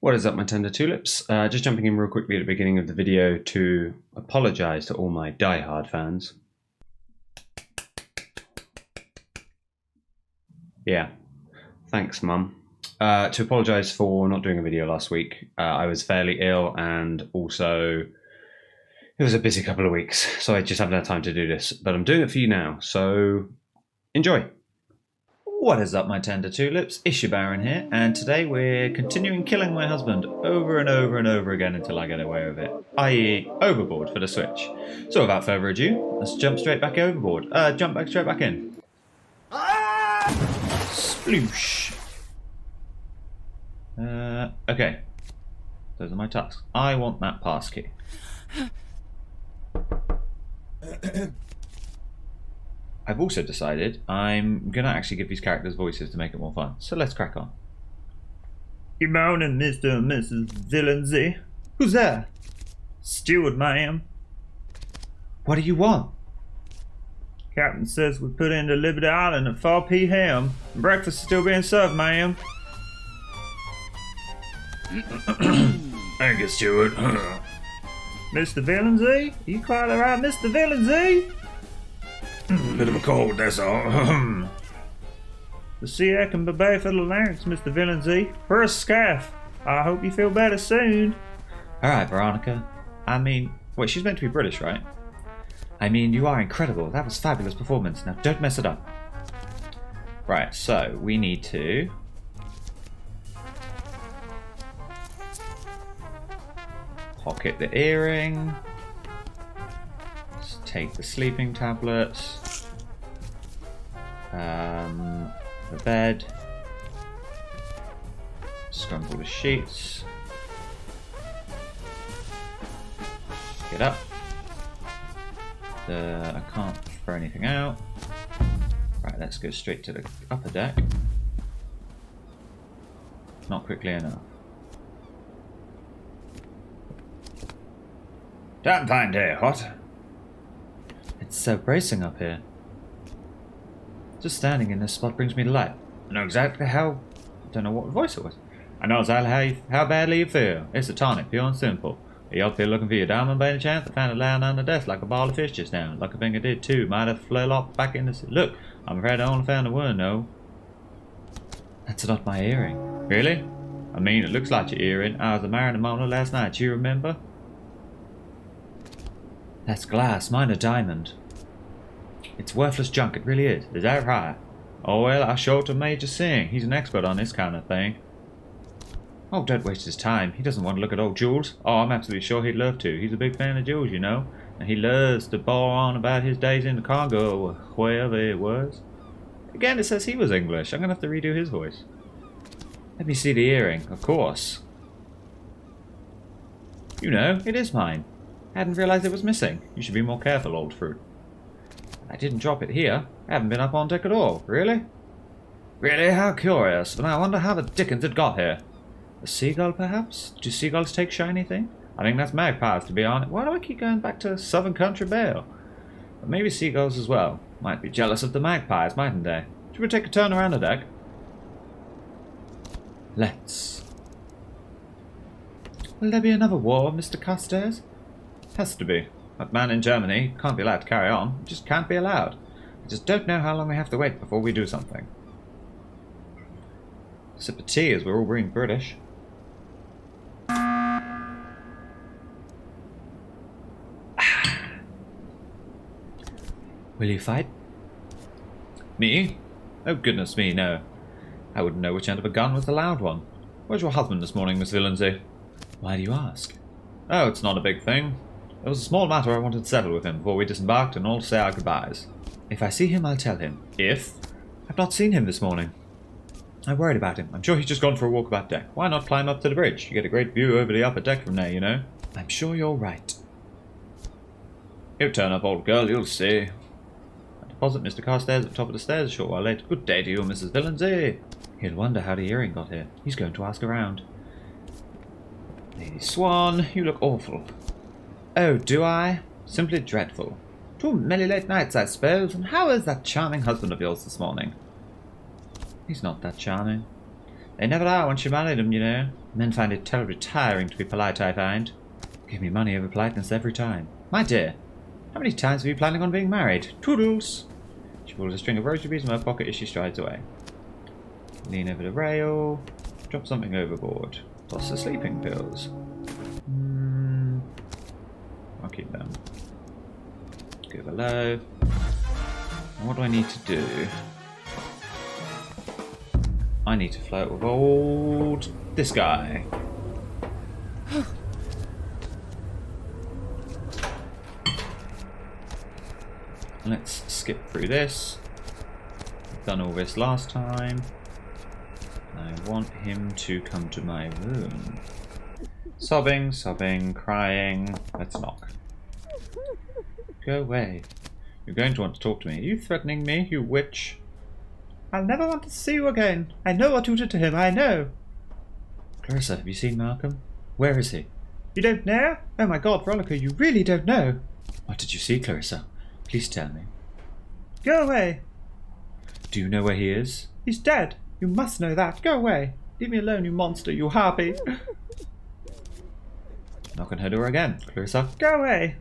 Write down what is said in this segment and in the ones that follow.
What is up, my tender tulips? Just jumping in real quickly at the beginning of the video to apologise to all my die-hard fans. Yeah, thanks, Mum. To apologise for not doing a video last week. I was fairly ill, and also it was a busy couple of weeks, so I just haven't had time to do this. But I'm doing it for you now, so enjoy. What is up, my tender tulips? Issue Baron here, and today we're continuing killing my husband over and over and over again until I get away with it, i.e. Overboard for the Switch. So without further ado, let's jump straight back overboard. Straight back in. Sploosh. Okay. Those are my tasks. I want that pass key. I've also decided I'm going to actually give these characters voices to make it more fun. So let's crack on. Good morning, Mr. and Mrs. Villansy. Who's there? Steward, ma'am. What do you want? Captain says we put into Liberty Island at 4 p.m. Breakfast is still being served, ma'am. Thank you, Steward. Mr. Villansy? You quite alright, Mr. Villansy? Bit of a cold, that's all. The sea air can be bad for the larynx, Mr. Villansy. For a scarf. I hope you feel better soon. Alright, Veronica. I mean, wait, she's meant to be British, right? I mean, you are incredible. That was fabulous performance. Now, don't mess it up. Right, so we need to pocket the earring. Let's take the sleeping tablets. The bed. Scrumple the sheets. Get up. I can't throw anything out. Right, let's go straight to the upper deck. Not quickly enough. Damn fine day, what? It's so bracing up here. Just standing in this spot brings me to life. I know exactly how... I don't know what voice it was. I know exactly how badly you feel. It's a tonic, pure and simple. Are you up here looking for your diamond by any chance? I found it lying on the desk like a ball of fish just now. Lucky thing I did too. Might have flew off back in the... Look, I'm afraid I only found the one, no. That's not my earring. Really? I mean, it looks like your earring. I was marrying Mona last night, you remember? That's glass, mine a diamond. It's worthless junk, it really is. Is that right? Oh well, I showed to Major Singh. He's an expert on this kind of thing. Oh, don't waste his time. He doesn't want to look at old jewels. Oh, I'm absolutely sure he'd love to. He's a big fan of jewels, you know. And he loves to bore on about his days in the Congo, or wherever it was. Again, it says he was English. I'm going to have to redo his voice. Let me see the earring. Of course. You know, it is mine. I hadn't realized it was missing. You should be more careful, old fruit. I didn't drop it here. I haven't been up on deck at all. Really? Really? How curious. But I wonder how the dickens it got here. A seagull, perhaps? Do seagulls take shiny things? I think that's magpies, to be honest. Why do I keep going back to Southern Country Belle? But maybe seagulls as well. Might be jealous of the magpies, mightn't they? Should we take a turn around the deck? Let's. Will there be another war, Mr. Carstairs? Has to be. That man in Germany can't be allowed to carry on. It just can't be allowed. I just don't know how long we have to wait before we do something. Sip of tea as we're all being British. Will you fight? Me? Oh goodness me, no. I wouldn't know which end of a gun was the loud one. Where's your husband this morning, Miss Villansy? Why do you ask? Oh, it's not a big thing. It was a small matter I wanted to settle with him before we disembarked and all to say our goodbyes. If I see him, I'll tell him. If? I've not seen him this morning. I worried about him. I'm sure he's just gone for a walk about deck. Why not climb up to the bridge? You get a great view over the upper deck from there, you know. I'm sure you're right. He'll turn up, old girl, you'll see. I deposit Mr. Carstairs at the top of the stairs a short while later. Good day to you, Mrs. Villansy. He'll wonder how the earring got here. He's going to ask around. Lady Swan, you look awful. Oh, do I? Simply dreadful. Too many late nights, I suppose. And how is that charming husband of yours this morning? He's not that charming. They never are once you married him, you know. Men find it terribly tiring to be polite, I find. Give me money over politeness every time. My dear, how many times are you planning on being married? Toodles! She pulls a string of rose rubies from her pocket as she strides away. Lean over the rail. Drop something overboard. Toss the sleeping pills. I'll keep them. Go below. And what do I need to do? I need to flirt with old... this guy. Let's skip through this. I've done all this last time. I want him to come to my room. Sobbing, sobbing, crying. Let's knock. Go away. You're going to want to talk to me. Are you threatening me, you witch? I'll never want to see you again. I know what you did to him, I know. Clarissa, have you seen Malcolm? Where is he? You don't know? Oh my god, Veronica, you really don't know. What did you see, Clarissa? Please tell me. Go away. Do you know where he is? He's dead. You must know that. Go away. Leave me alone, you monster, you harpy. Knock on her door again, Clarissa. Go away.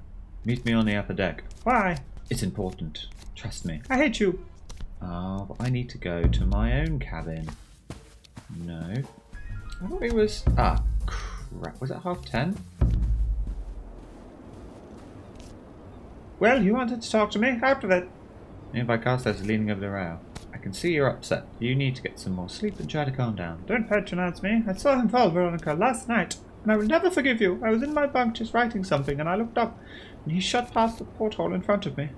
Meet me on the upper deck. Why? It's important. Trust me. I hate you. Ah, but I need to go to my own cabin. No. I thought it was... ah, crap. Was it 10:30? Well, you wanted to talk to me. Out of it. Nearby Carstairs is leaning over the rail. I can see you're upset. You need to get some more sleep and try to calm down. Don't patronize me. I saw him fall, Veronica, last night. And I will never forgive you. I was in my bunk just writing something, and I looked up, and he shot past the porthole in front of me.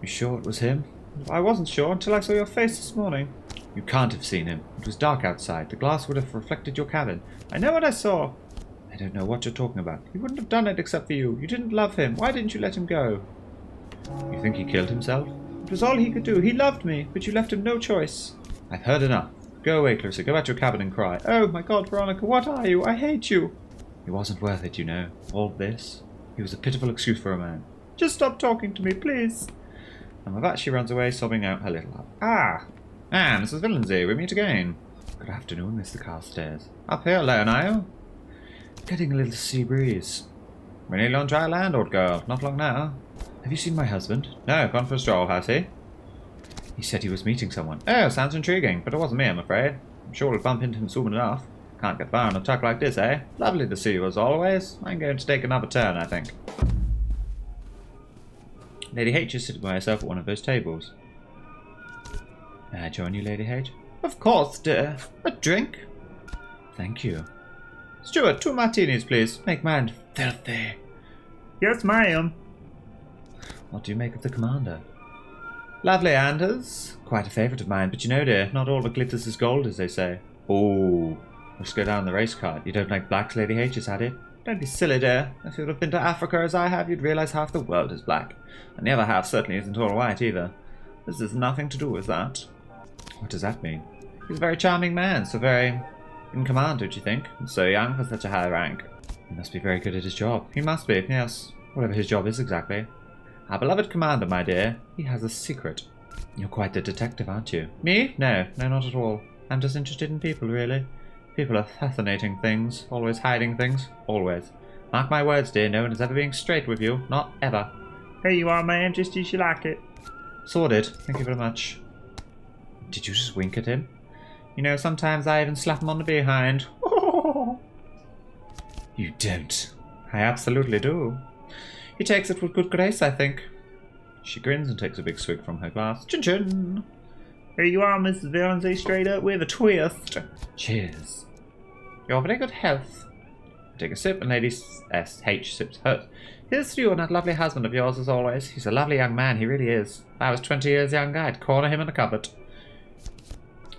You sure it was him? I wasn't sure until I saw your face this morning. You can't have seen him. It was dark outside. The glass would have reflected your cabin. I know what I saw. I don't know what you're talking about. He wouldn't have done it except for you. You didn't love him. Why didn't you let him go? You think he killed himself? It was all he could do. He loved me, but you left him no choice. I've heard enough. Go away, Clarissa. Go back to your cabin and cry. Oh, my God, Veronica, what are you? I hate you. He wasn't worth it, you know. All this. He was a pitiful excuse for a man. Just stop talking to me, please. And with that, she runs away, sobbing out her little love. Ah, Mrs. Villancy, we meet again. Good afternoon, Mr. Carstairs. Up here alone, are you? Getting a little sea breeze. We're nearly on dry land, old girl. Not long now. Have you seen my husband? No, gone for a stroll, has he? He said he was meeting someone. Oh, sounds intriguing, but it wasn't me, I'm afraid. I'm sure we'll bump into him soon enough. Can't get far on a tuck like this, eh? Lovely to see you as always. I'm going to take another turn, I think. Lady H is sitting by herself at one of those tables. May I join you, Lady H? Of course, dear. A drink? Thank you. Steward, 2 martinis, please. Make mine filthy. Yes, ma'am. What do you make of the commander? Lovely, Anders. Quite a favourite of mine, but you know, dear, not all that glitters is gold, as they say. Oh, let's go down the race card. You don't like blacks, Lady H, has had it? Don't be silly, dear. If you'd have been to Africa as I have, you'd realise half the world is black. And the other half certainly isn't all white, either. This has nothing to do with that. What does that mean? He's a very charming man, so very in command, don't you think? And so young for such a high rank. He must be very good at his job. He must be, yes. Whatever his job is exactly. Our beloved commander, my dear, he has a secret. You're quite the detective, aren't you? Me? No, not at all. I'm just interested in people, really. People are fascinating things, always hiding things, always. Mark my words, dear, no one is ever being straight with you, not ever. Here you are, ma'am, just as you like it. Sorted, thank you very much. Did you just wink at him? You know, sometimes I even slap him on the behind. You don't. I absolutely do. He takes it with good grace, I think. She grins and takes a big swig from her glass. Chin-chin! Here you are, Mrs. Villancy, straight up with a twist. Cheers. Your very good health. Take a sip, and Lady S.H. sips hers. Here's to you and that lovely husband of yours, as always. He's a lovely young man, he really is. If I was 20 years younger, I'd corner him in a cupboard.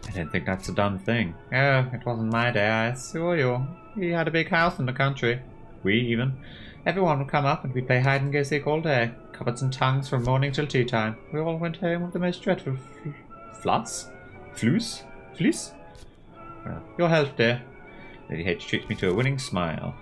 I don't think that's a done thing. Oh, it wasn't my day, I assure you. He had a big house in the country. We, even. Everyone would come up and we'd play hide and go seek all day. Cupboards and tongues from morning till tea time. We all went home with the most dreadful fluss? Fleece? Well, your health, dear. Lady H treats me to a winning smile.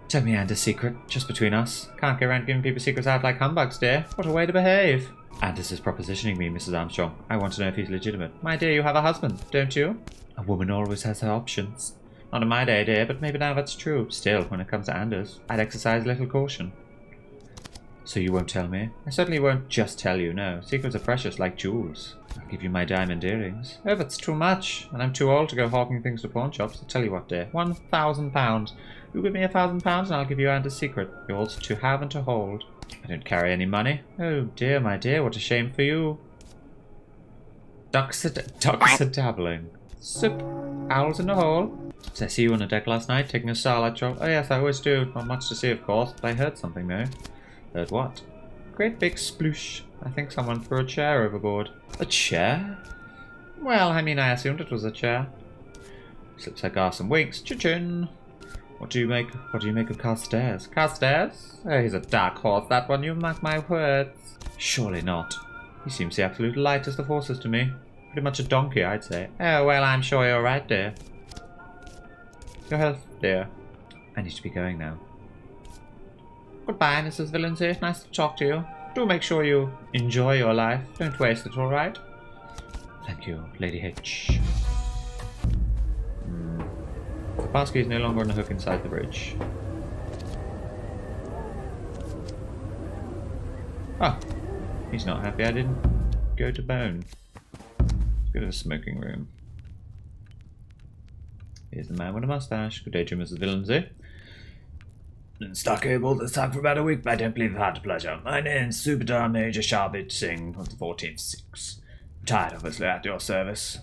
Tell me Anders' secret, just between us. Can't go around giving people secrets out like humbugs, dear. What a way to behave. Anders is propositioning me, Mrs. Armstrong. I want to know if he's legitimate. My dear, you have a husband, don't you? A woman always has her options. Not in my day, dear, but maybe now that's true. Still, when it comes to Anders, I'd exercise a little caution. So you won't tell me? I certainly won't just tell you, no. Secrets are precious, like jewels. I'll give you my diamond earrings. Oh, that's too much, and I'm too old to go hawking things to pawn shops. I'll tell you what, dear. £1,000. You give me £1,000 and I'll give you Anders' secret. Yours to have and to hold. I don't carry any money. Oh dear, my dear, what a shame for you. Ducks are dabbling. Soup. Owls in the hole. Did I see you on the deck last night, taking a starlight stroll? Oh yes, I always do. Not much to see, of course, but I heard something, though. Heard what? Great big sploosh. I think someone threw a chair overboard. A chair? Well, I mean, I assumed it was a chair. Slips her gas and winks. Chin-chin. What do you make of Carstairs? Carstairs? Oh, he's a dark horse, that one, you mark my words. Surely not. He seems the absolute lightest of horses to me. Pretty much a donkey, I'd say. Oh, well, I'm sure you're right, dear. Your health, dear. I need to be going now. Goodbye, Mrs. Villancy. Nice to talk to you. Do make sure you enjoy your life. Don't waste it, alright? Thank you, Lady H. The passkey is no longer on the hook inside the bridge. Ah, he's not happy I didn't go to Bone. Let's go to the smoking room. Here's the man with a mustache. Good day to you, Mrs. Villancy. Been stuck able this time for about a week, but I don't believe I've had the pleasure. My name's Subedar Major Sharbit Singh of the 14th Sikhs. Tired, obviously, at your service.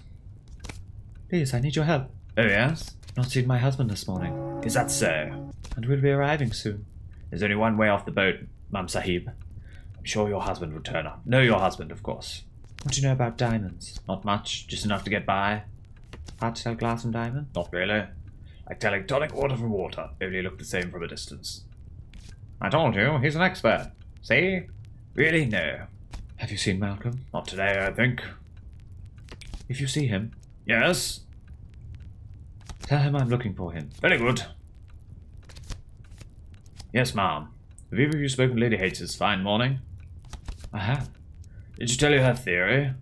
Please, I need your help. Oh, yes? Not seen my husband this morning. Is that so? And we'll be arriving soon. There's only one way off the boat, Mam Sahib. I'm sure your husband will turn up. Know your husband, of course. What do you know about diamonds? Not much, just enough to get by. Hard to tell glass from diamond? Not really. Like telling tonic water from water, only look the same from a distance. I told you, he's an expert. See? Really, no. Have you seen Malcolm? Not today, I think. If you see him... Yes? Tell him I'm looking for him. Very good. Yes, ma'am. Have either of you spoken to Lady H this fine morning? I have. Did she tell you her theory?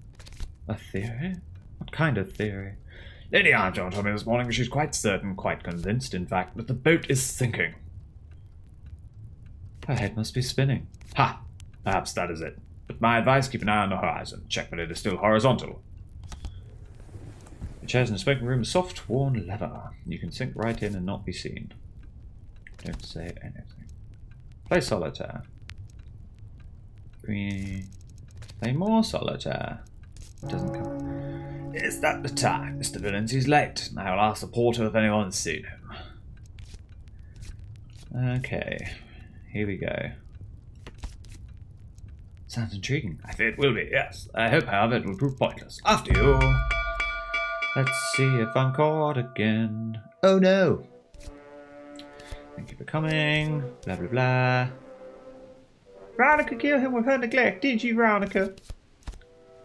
A theory? What kind of theory? Lady Armstrong told me this morning that she's quite certain, quite convinced, in fact, that the boat is sinking. Her head must be spinning. Ha! Perhaps that is it. But my advice, keep an eye on the horizon. Check that it is still horizontal. The chairs in the smoking room are soft, worn leather. You can sink right in and not be seen. Don't say anything. Play solitaire. Play more solitaire. It doesn't come. Is that the time? Mr. Villains, he's late. I will ask the porter if anyone's seen him. Okay. Here we go. Sounds intriguing. I fear it will be, yes. I hope, however, it will prove pointless. After you. Let's see if I'm caught again. Oh no! Thank you for coming. Blah blah blah. Veronica killed him with her neglect, did you, Veronica?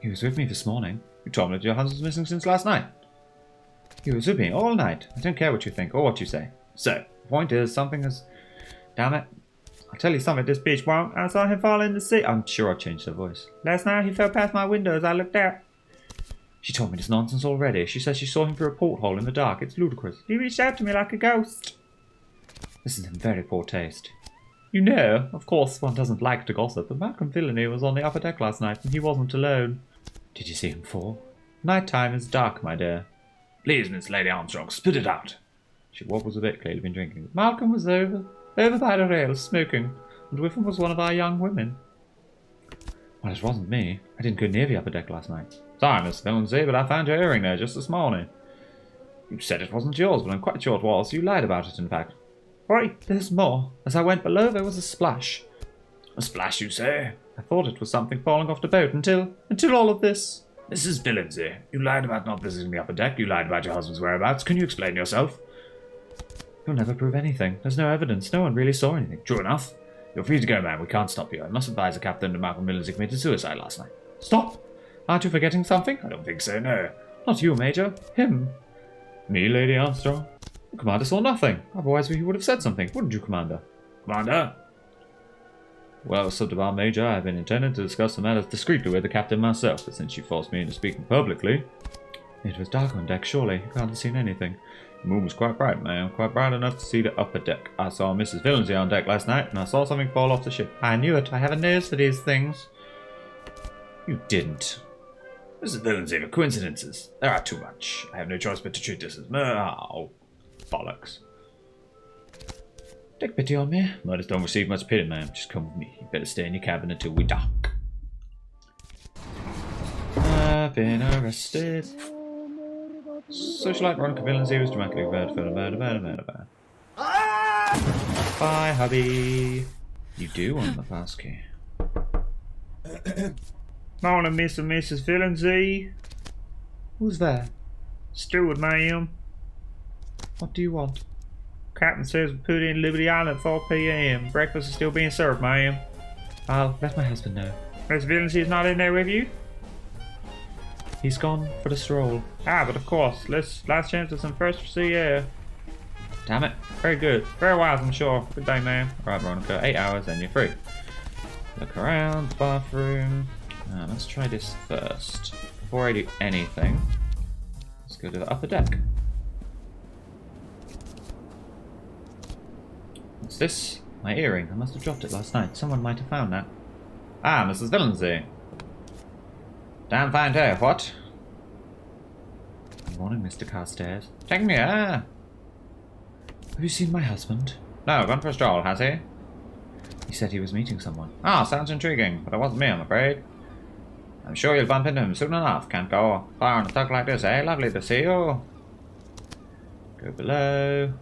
He was with me this morning. You told me that your husband's missing since last night. He was with me all night. I don't care what you think or what you say. So, the point is, something is... Damn it. I'll tell you something this bitch won't. I saw him fall in the sea. I'm sure I've changed her voice. Last night he fell past my window as I looked out. She told me this nonsense already. She says she saw him through a porthole in the dark. It's ludicrous. He reached out to me like a ghost. This is in very poor taste. You know, of course one doesn't like to gossip, but Malcolm Villainy was on the upper deck last night and he wasn't alone. Did you see him fall? Night time is dark, my dear. Please, Miss Lady Armstrong, spit it out. She wobbles a bit, clearly been drinking. Malcolm was over by the rail, smoking, and with him was one of our young women. Well, it wasn't me. I didn't go near the upper deck last night. Sorry, Miss Villancy, but I found your earring there just this morning. You said it wasn't yours, but I'm quite sure it was. You lied about it, in fact. Right, there's more. As I went below, there was a splash. A splash, you say? I thought it was something falling off the boat until all of this. Mrs. Villancy, you lied about not visiting the upper deck. You lied about your husband's whereabouts. Can you explain yourself? You'll never prove anything. There's no evidence. No one really saw anything. True enough. You're free to go, man. We can't stop you. I must advise the captain that Malcolm Villancy committed suicide last night. Stop! Aren't you forgetting something? I don't think so, no. Not you, Major. Him. Me, Lady Armstrong? The commander saw nothing. Otherwise he would have said something. Wouldn't you, Commander? Commander? Well, Subdivar Major, I've been intending to discuss the matters discreetly with the captain myself, but since you forced me into speaking publicly... It was dark on deck, surely. You can't have seen anything. The moon was quite bright, ma'am. Quite bright enough to see the upper deck. I saw Mrs. Villancy on deck last night, and I saw something fall off the ship. I knew it. I have a nose for these things. You didn't. Mrs. Villancy, the coincidences. There are too much. I have no choice but to treat this as oh, bollocks. Take pity on me. Murders don't receive much pity, ma'am. Just come with me. You better stay in your cabin until we dock. I've been arrested. Socialite Veronica Villancy was dramatically murdered. Bye, hubby. You do want the passkey. Morning, Mr. and Mrs. Villancy. Who's there? Steward, ma'am. What do you want? Captain says we put in Liberty Island at 4 p.m. Breakfast is still being served, ma'am. I'll let my husband know. Mr. Villancy is not in there with you? He's gone for the stroll. Ah, but of course. Last chance of some fresh sea air. Damn it. Very good. Very wise, I'm sure. Good day, ma'am. Right, Veronica. 8 hours, then you're free. Look around, the bathroom. Let's try this first. Before I do anything, let's go to the upper deck. What's this? My earring. I must have dropped it last night. Someone might have found that. Ah, Mrs. Villancy. Damn fine day, what? Good morning, Mr. Carstairs. Take me here. Have you seen my husband? No, gone for a stroll, has he? He said he was meeting someone. Ah, sounds intriguing, but it wasn't me, I'm afraid. I'm sure you'll bump into him soon enough. Can't go far on a tug like this, eh? Lovely to see you. Go below.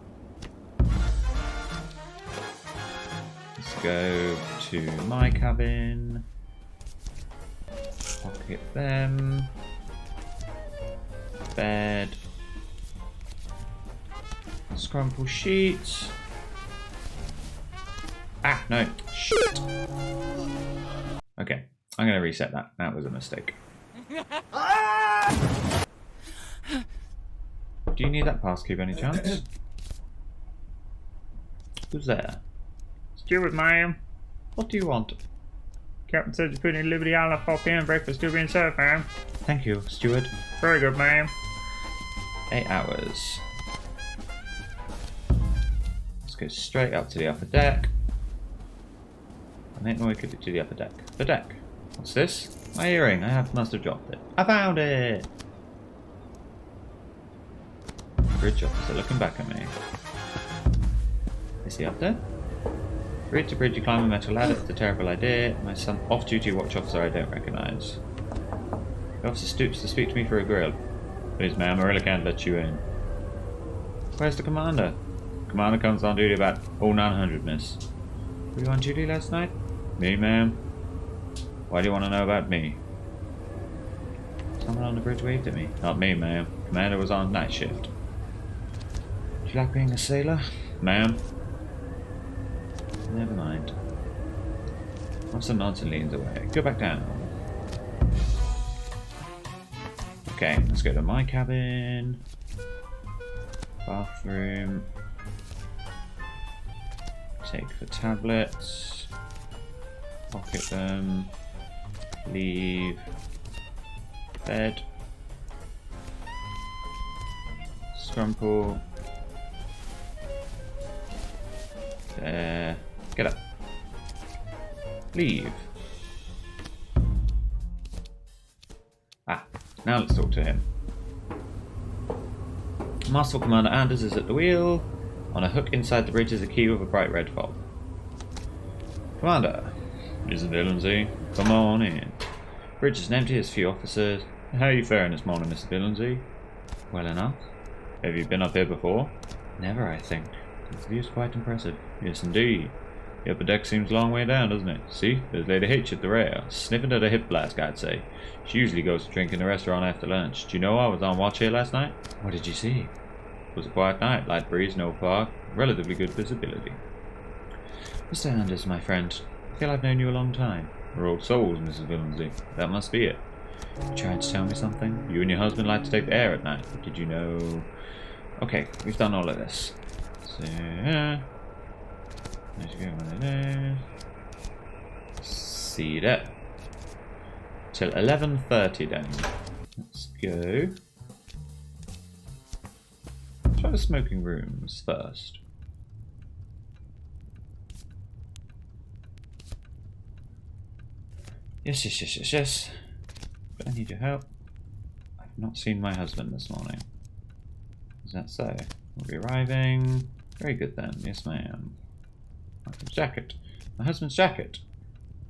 Let's go to my cabin. Pocket them. Bed. Scrumple sheets. Ah, no. Shit. Okay, I'm going to reset that. That was a mistake. Do you need that passkey by any chance? Who's there? Steward, ma'am. What do you want? Captain says you put in Liberty Island at 4 p.m. Breakfast still being served, ma'am. Thank you, steward. Very good, ma'am. 8 hours. Let's go straight up to the upper deck. I think we could do the upper deck. The deck. What's this? My earring. Must have dropped it. I found it! Bridge officer looking back at me. Is he up there? Bridge to bridge, you climb a metal ladder. It's a terrible idea. My son, off-duty watch officer I don't recognise. The officer stoops to speak to me through a grill. Please, ma'am, I really can't let you in. Where's the commander? Commander comes on duty about 0900, miss. Were you on duty last night? Me, ma'am. Why do you want to know about me? Someone on the bridge waved at me. Not me, ma'am. Commander was on night shift. Do you like being a sailor? Ma'am. Never mind. Officer nods and leans away. Go back down. Okay, let's go to my cabin. Bathroom. Take the tablets. Pocket them. Leave. Bed. Scrumple. There. Get up. Leave. Ah, now let's talk to him. Masterful Commander Anders is at the wheel. On a hook inside the bridge is a key with a bright red fob. Commander, Mrs. Villancy, come on in. Bridge is empty, there's few officers. How are you faring this morning, Mrs. Villancy? Well enough. Have you been up here before? Never, I think. The view's quite impressive. Yes, indeed. The upper deck seems a long way down, doesn't it? See, there's Lady Hitch at the rail, sniffing at a hip flask, I'd say. She usually goes to drink in the restaurant after lunch. Do you know I was on watch here last night? What did you see? It was a quiet night, light breeze, no fog, relatively good visibility. Mr. Anders, my friend, I feel I've known you a long time. We're old souls, Mrs. Villancy. That must be it. You trying to tell me something? You and your husband like to take the air at night. Did you know? Okay, we've done all of this. So, let's go one of those. See that. Till 11:30 then. Let's go. Try the smoking rooms first. Yes. But I need your help. I've not seen my husband this morning. Does that so? We'll be arriving. Very good then. Yes, ma'am. My husband's jacket. My husband's jacket.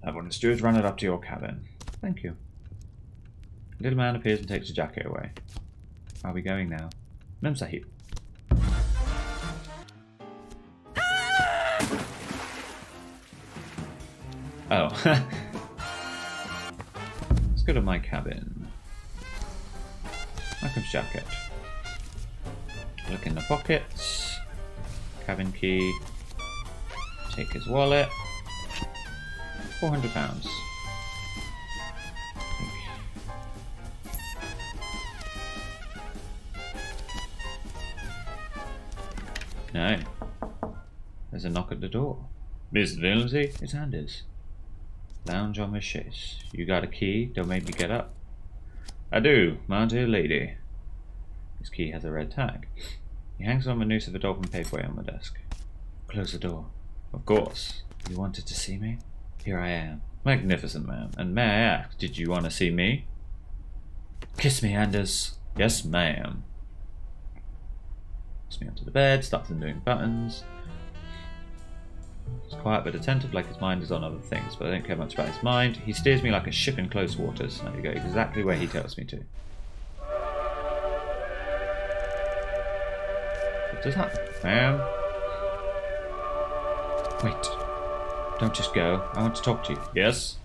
Have one of the stewards run it up to your cabin. Thank you. The little man appears and takes the jacket away. Are we going now? Mem Sahib. Oh. Let's go to my cabin. Malcolm's jacket. Look in the pockets. Cabin key. Take his wallet. £400. No. There's a knock at the door. Miss Lindsay? It's Anders. Lounge on my chaise. You got a key? Don't make me get up. I do, my dear lady. His key has a red tag. He hangs on the noose of a dolphin paperweight on my desk. Close the door. Of course. You wanted to see me? Here I am. Magnificent, ma'am. And may I ask, did you want to see me? Kiss me, Anders. Yes, ma'am. Puts me onto the bed, starts undoing buttons. He's quiet but attentive, like his mind is on other things, but I don't care much about his mind. He steers me like a ship in close waters, and I go exactly where he tells me to. What does that, ma'am? Wait. Don't just go. I want to talk to you. Yes?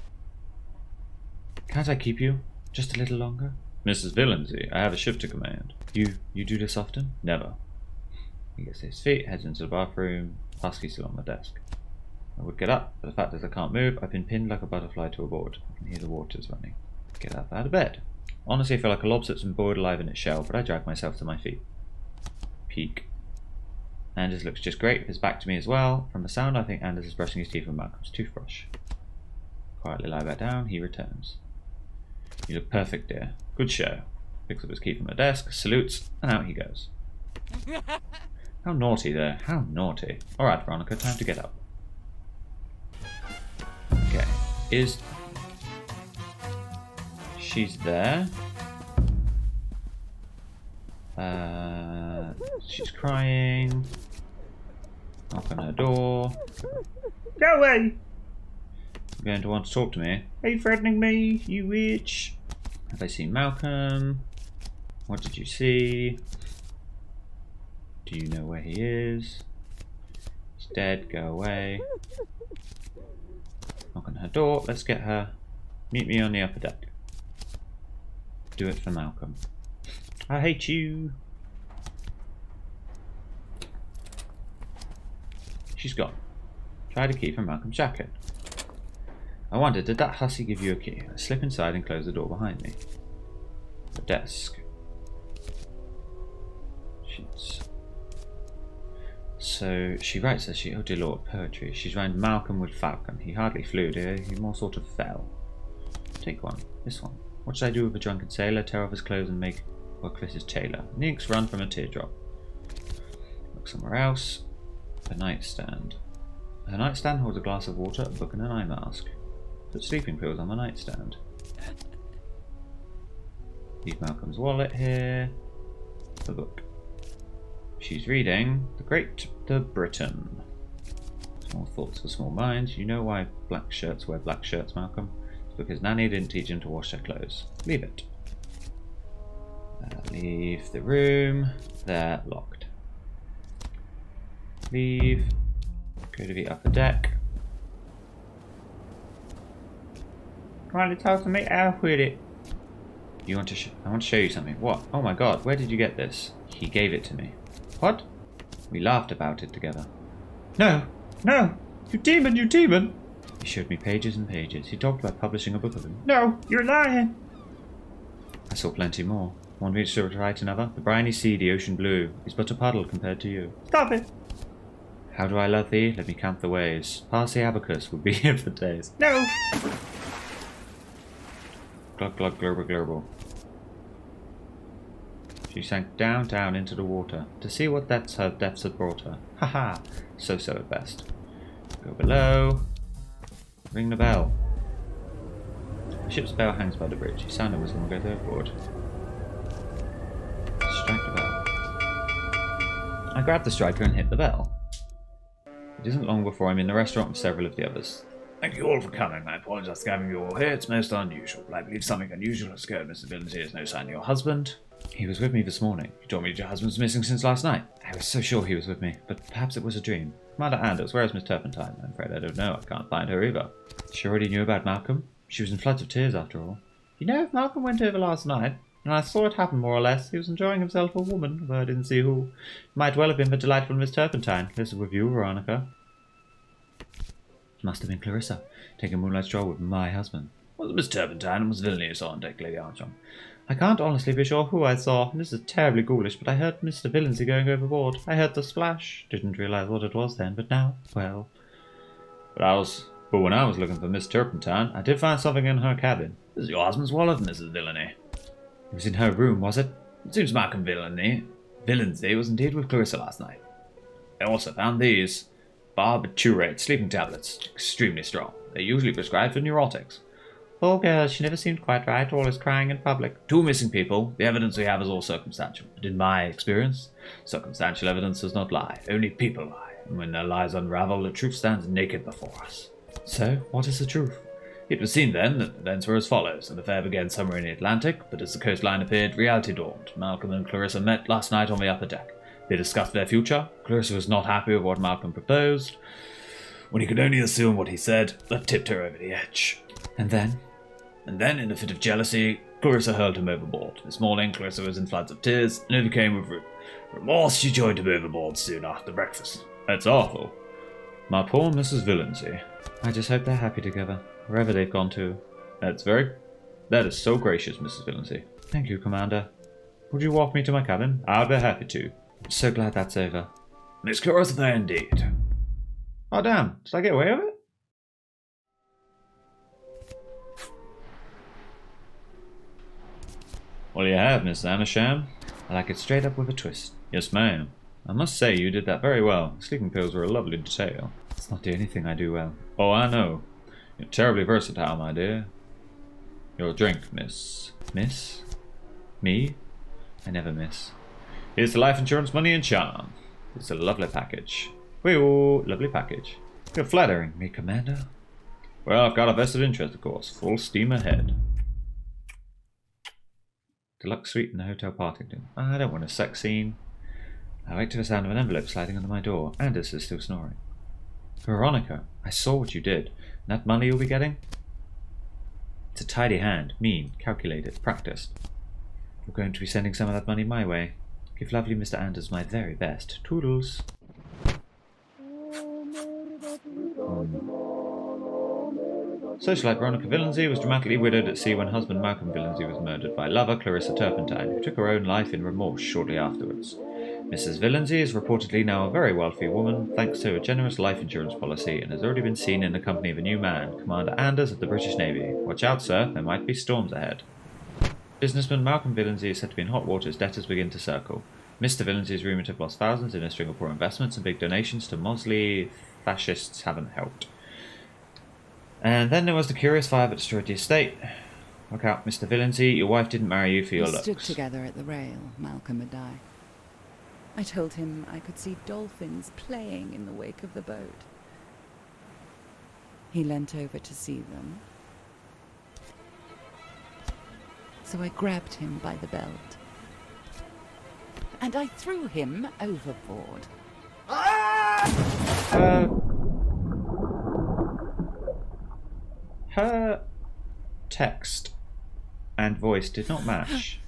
Can't I keep you? Just a little longer? Mrs. Villancy, I have a shift to command. You do this often? Never. He gets to his feet, heads into the bathroom, passkey still on my desk. I would get up, but the fact is I can't move. I've been pinned like a butterfly to a board. I can hear the waters running. Get up out of bed. Honestly, I feel like a lobster that's been boiled alive in its shell, but I drag myself to my feet. Peek. Anders looks just great with his back to me as well. From the sound, I think Anders is brushing his teeth with Malcolm's toothbrush. Quietly lie back down, he returns. You look perfect, dear. Good show. Picks up his key from the desk, salutes, and out he goes. How naughty there, how naughty. Alright, Veronica, time to get up. Okay, she's there? She's crying. Knock on her door. Go away! You're going to want to talk to me. Are you threatening me, you witch? Have I seen Malcolm? What did you see? Do you know where he is? He's dead, go away. Knock on her door, let's get her. Meet me on the upper deck. Do it for Malcolm. I hate you. She's gone. Tried a key from Malcolm's jacket. I wondered, did that hussy give you a key? I slip inside and close the door behind me. The desk. Sheets. So she writes, says she, oh dear Lord, poetry. She's rhymed Malcolm with Falcon. He hardly flew, dear. He more sort of fell. Take one. This one. What should I do with a drunken sailor? Tear off his clothes and make work Chris's tailor. And the ink's run from a teardrop. Look somewhere else. A nightstand. Her nightstand holds a glass of water, a book and an eye mask. Put sleeping pills on the nightstand. Leave Malcolm's wallet here. The book. She's reading The Briton. Small thoughts for small minds. You know why black shirts wear black shirts, Malcolm? It's because Nanny didn't teach him to wash their clothes. Leave it. Leave the room. They're locked. Leave. Go to the upper deck. Trying to talk to me? Out with it. I want to show you something. What? Oh my god, where did you get this? He gave it to me. What? We laughed about it together. No! No! You demon, you demon! He showed me pages and pages. He talked about publishing a book of them. No! You're lying! I saw plenty more. Want me to write another? The briny sea, the ocean blue, is but a puddle compared to you. Stop it! How do I love thee? Let me count the ways. Pass the abacus would be here for days. No! Glug glug glurble glurble. She sank down into the water to see what depths her depths had brought her. Ha ha! So at best. Go below. Ring the bell. The ship's bell hangs by the bridge. He sounded was going to go overboard. Strike the bell. I grab the striker and hit the bell. It isn't long before I'm in the restaurant with several of the others. Thank you all for coming. I apologize for having you all here. It's most unusual. I believe something unusual has occurred. Mr. Villains, there's no sign of your husband. He was with me this morning. You told me your husband's missing since last night. I was so sure he was with me, but perhaps it was a dream. Commander Anders, where is Miss Turpentine? I'm afraid I don't know. I can't find her either. She already knew about Malcolm. She was in floods of tears after all. You know, if Malcolm went over last night, and I saw it happen more or less, he was enjoying himself with a woman, though I didn't see who. Might well have been the delightful Miss Turpentine. This is with you, Veronica. It must have been Clarissa, taking a moonlight stroll with my husband. Was it Miss Turpentine and was Villainy you saw on deck, Lady Armstrong? I can't honestly be sure who I saw. This is terribly ghoulish, but I heard Mr. Villancy going overboard. I heard the splash. Didn't realise what it was then, but now, well. But when I was looking for Miss Turpentine, I did find something in her cabin. This is your husband's wallet, Mrs. Villainy. It was in her room, was it? It seems Malcolm Villainy was indeed with Clarissa last night. I also found these barbiturate sleeping tablets, extremely strong. They're usually prescribed for neurotics. Poor girl, she never seemed quite right, always crying in public. 2 missing people. The evidence we have is all circumstantial. But in my experience, circumstantial evidence does not lie. Only people lie. And when their lies unravel, the truth stands naked before us. So, what is the truth? It was seen then that events were as follows. An affair began somewhere in the Atlantic, but as the coastline appeared, reality dawned. Malcolm and Clarissa met last night on the upper deck. They discussed their future. Clarissa was not happy with what Malcolm proposed. When he could only assume what he said, that tipped her over the edge. And then, in a fit of jealousy, Clarissa hurled him overboard. This morning, Clarissa was in floods of tears, and overcame with remorse, she joined him overboard soon after breakfast. That's awful. My poor Mrs. Villancy. I just hope they're happy together, wherever they've gone to. That is so gracious, Mrs. Villancy. Thank you, Commander. Would you walk me to my cabin? I'd be happy to. So glad that's over. Miss Clarissa there indeed. Oh damn, did I get away with it? Well, you have, Miss Amersham. I like it straight up with a twist. Yes, ma'am. I must say you did that very well. Sleeping pills were a lovely detail. It's not the only thing I do well. Oh, I know. You're terribly versatile, my dear. Your drink, miss. Miss? Me? I never miss. Here's the life insurance money and charm. It's a lovely package. Whee-oo, lovely package. You're flattering Me, Commander? Well, I've got a vested interest, of course. Full steam ahead. Deluxe suite in the Hotel Partington. I don't want a sex scene. I wake to the sound of an envelope sliding under my door. Anders is still snoring. Veronica, I saw what you did. And that money you'll be getting? It's a tidy hand. Mean, calculated, practiced. You're going to be sending some of that money my way. Give lovely Mr. Anders my very best. Toodles. Socialite Veronica Villancy was dramatically widowed at sea when husband Malcolm Villancy was murdered by lover Clarissa Turpentine, who took her own life in remorse shortly afterwards. Mrs. Villancy is reportedly now a very wealthy woman, thanks to a generous life insurance policy, and has already been seen in the company of a new man, Commander Anders of the British Navy. Watch out, sir, there might be storms ahead. Businessman Malcolm Villancy is said to be in hot water as debtors begin to circle. Mr. Villancy is rumoured to have lost thousands in a string of poor investments, and big donations to Mosley fascists haven't helped. And then there was the curious fire that destroyed the estate. Look out, Mr. Villancy, your wife didn't marry you for your looks. We stood together at the rail, Malcolm and I. I told him I could see dolphins playing in the wake of the boat. He leant over to see them. So I grabbed him by the belt. And I threw him overboard. Her text and voice did not match.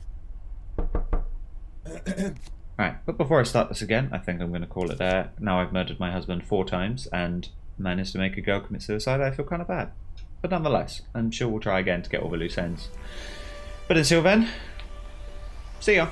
Right, but before I start this again, I think I'm going to call it there. Now I've murdered my husband 4 times and managed to make a girl commit suicide, I feel kind of bad. But nonetheless, I'm sure we'll try again to get all the loose ends. But until then, see ya!